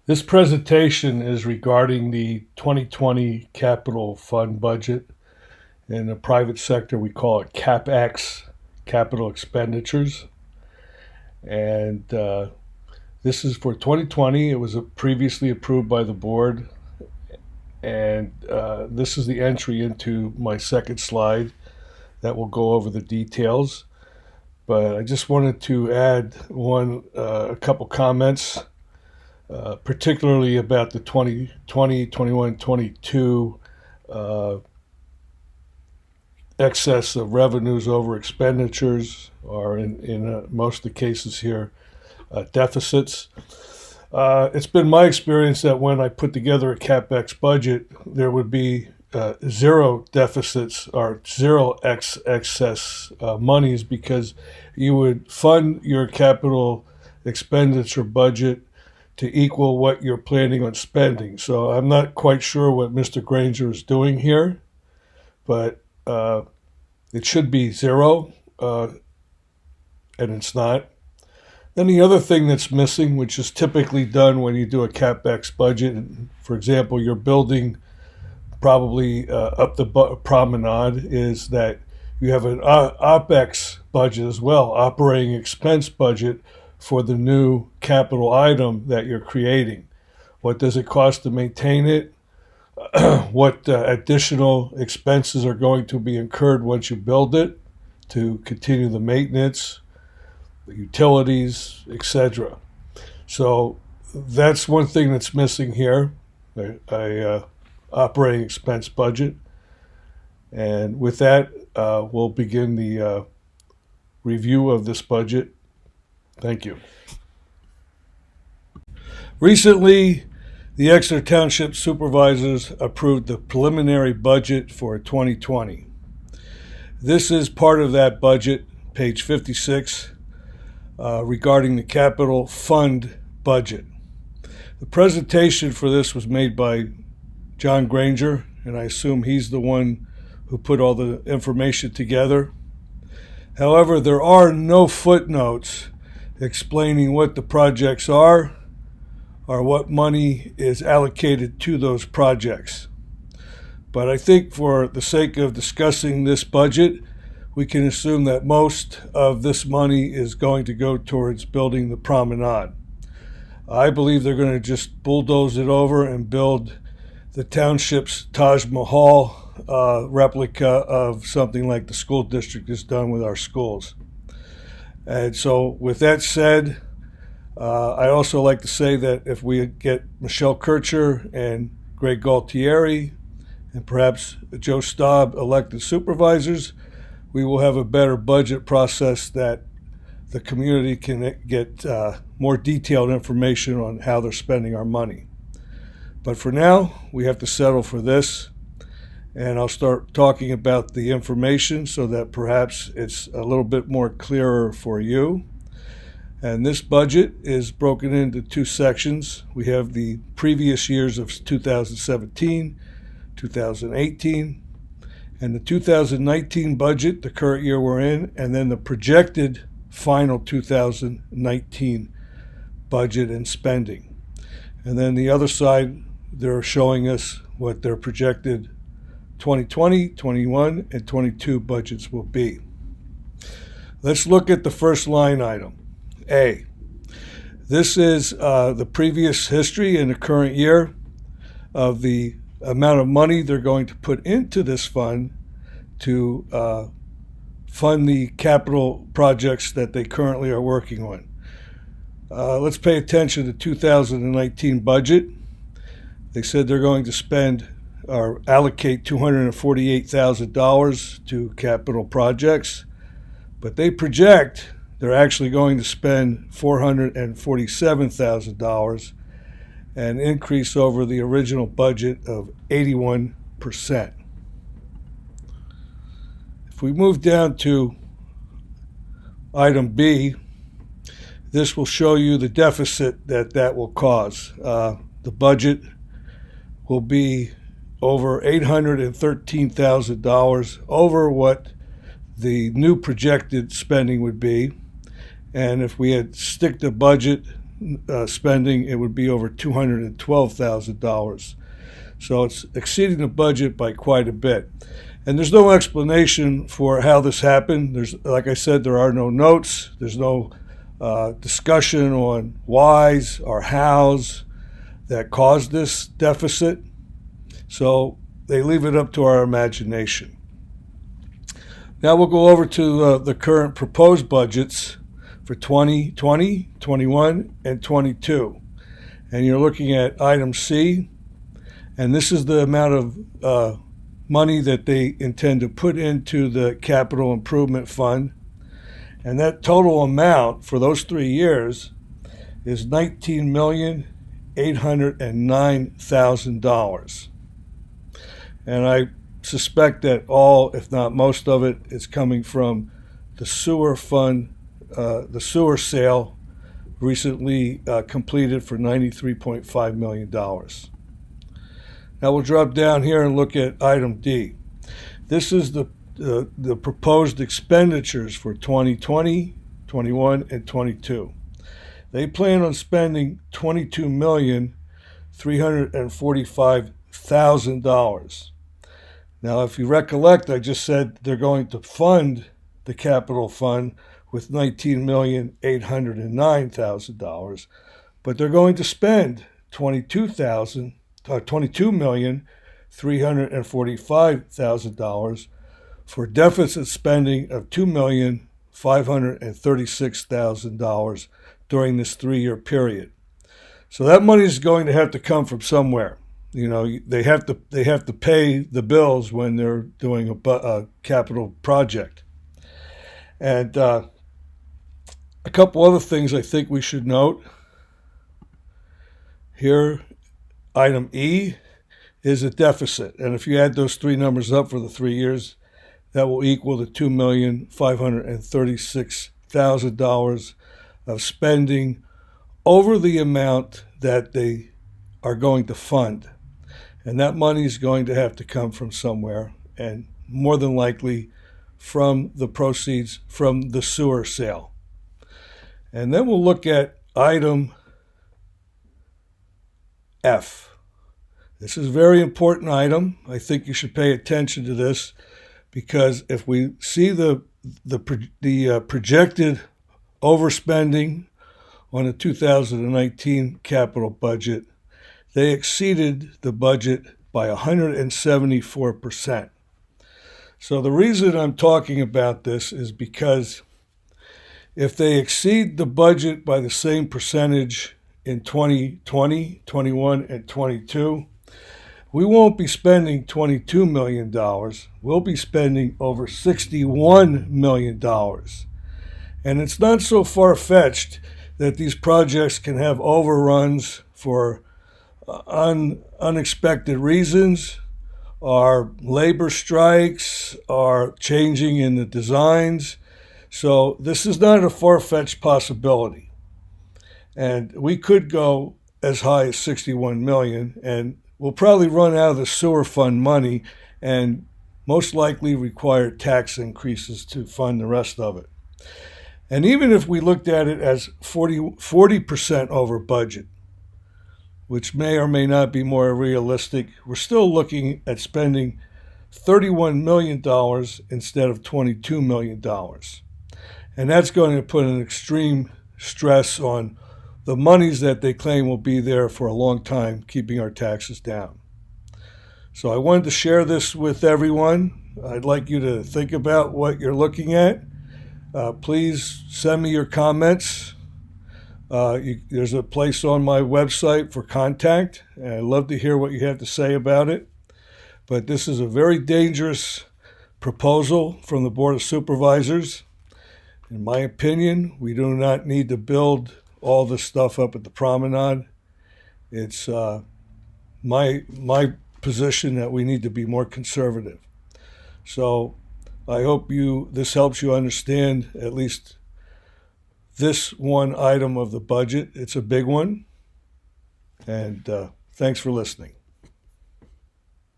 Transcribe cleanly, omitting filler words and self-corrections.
This presentation is regarding the 2020 capital fund budget. In the private sector, we call it Capex, capital expenditures. And this is for 2020. It was previously approved by the board. And this is the entry into my second slide that will go over the details. But I just wanted to add a couple comments. Particularly about the 2020, 21, 22 excess of revenues over expenditures, or in most of the cases here, deficits. It's been my experience that when I put together a CapEx budget, there would be zero deficits or zero excess monies, because you would fund your capital expenditure budget to equal what you're planning on spending. So I'm not quite sure what Mr. Granger is doing here, but it should be zero, and it's not. Then the other thing that's missing, which is typically done when you do a CapEx budget, for example, you're building probably up the promenade, is that you have an OPEX budget as well, operating expense budget, for the new capital item that you're creating. What does it cost to maintain it? What additional expenses are going to be incurred once you build it to continue the maintenance, the utilities, etc. So that's one thing that's missing here, a operating expense budget. And with that, we'll begin the review of this budget. Thank you. Recently, the Exeter Township Supervisors approved the preliminary budget for 2020. This is part of that budget, page 56, regarding the capital fund budget. The presentation for this was made by John Granger, and I assume he's the one who put all the information together. However, there are no footnotes explaining what the projects are or what money is allocated to those projects. But I think for the sake of discussing this budget, we can assume that most of this money is going to go towards building the promenade. I believe they're going to just bulldoze it over and build the township's Taj Mahal replica of something like the school district has done with our schools. And so with that said, I also like to say that if we get Michelle Kircher and Greg Galtieri and perhaps Joe Staub elected supervisors, we will have a better budget process that the community can get more detailed information on how they're spending our money. But for now, we have to settle for this. And I'll start talking about the information so that perhaps it's a little bit more clearer for you. And this budget is broken into two sections. We have the previous years of 2017, 2018, and the 2019 budget, the current year we're in, and then the projected final 2019 budget and spending. And then the other side, they're showing us what their projected 2020, 21, and 22 budgets will be. Let's look at the first line item, A. This is the previous history in the current year of the amount of money they're going to put into this fund to fund the capital projects that they currently are working on. Let's pay attention to the 2019 budget. They said they're going to spend or allocate $248,000 to capital projects, but they project they're actually going to spend $447,000, an increase over the original budget of 81%. If we move down to item B, this will show you the deficit that will cause. The budget will be over $813,000 over what the new projected spending would be. And if we had stick to budget spending, it would be over $212,000. So it's exceeding the budget by quite a bit. And there's no explanation for how this happened. Like I said, there are no notes. There's no discussion on whys or hows that caused this deficit. So they leave it up to our imagination. Now we'll go over to the current proposed budgets for 2020, 21, and 22. And you're looking at item C, and this is the amount of money that they intend to put into the capital improvement fund. And that total amount for those 3 years is $19,809,000. And I suspect that all, if not most of it, is coming from the sewer fund, the sewer sale recently completed for $93.5 million. Now we'll drop down here and look at item D. This is the proposed expenditures for 2020, 21, and 22. They plan on spending $22,345,000. Now, if you recollect, I just said they're going to fund the capital fund with $19,809,000, but they're going to spend $22,345,000 for deficit spending of $2,536,000 during this 3-year period. So that money is going to have to come from somewhere. You know, they have to pay the bills when they're doing a capital project. And a couple other things I think we should note. Here, item E is a deficit. And if you add those three numbers up for the 3 years, that will equal the $2,536,000 of spending over the amount that they are going to fund. And that money is going to have to come from somewhere, and more than likely from the proceeds from the sewer sale. And then we'll look at item F. This is a very important item. I think you should pay attention to this, because if we see the projected overspending on the 2019 capital budget, they exceeded the budget by 174%. So the reason I'm talking about this is because if they exceed the budget by the same percentage in 2020, 21, and 22, we won't be spending $22 million. We'll be spending over $61 million. And it's not so far-fetched that these projects can have overruns for unexpected reasons, or labor strikes, or changing in the designs. So this is not a far-fetched possibility. And we could go as high as $61 million, and we'll probably run out of the sewer fund money and most likely require tax increases to fund the rest of it. And even if we looked at it as 40% over budget, which may or may not be more realistic, we're still looking at spending $31 million instead of $22 million. And that's going to put an extreme stress on the monies that they claim will be there for a long time, keeping our taxes down. So I wanted to share this with everyone. I'd like you to think about what you're looking at. Please send me your comments. There's a place on my website for contact, and I'd love to hear what you have to say about it. But this is a very dangerous proposal from the Board of Supervisors. In my opinion, we do not need to build all this stuff up at the promenade. It's my position that we need to be more conservative. So I hope this helps you understand at least this one item of the budget. It's a big one. And thanks for listening.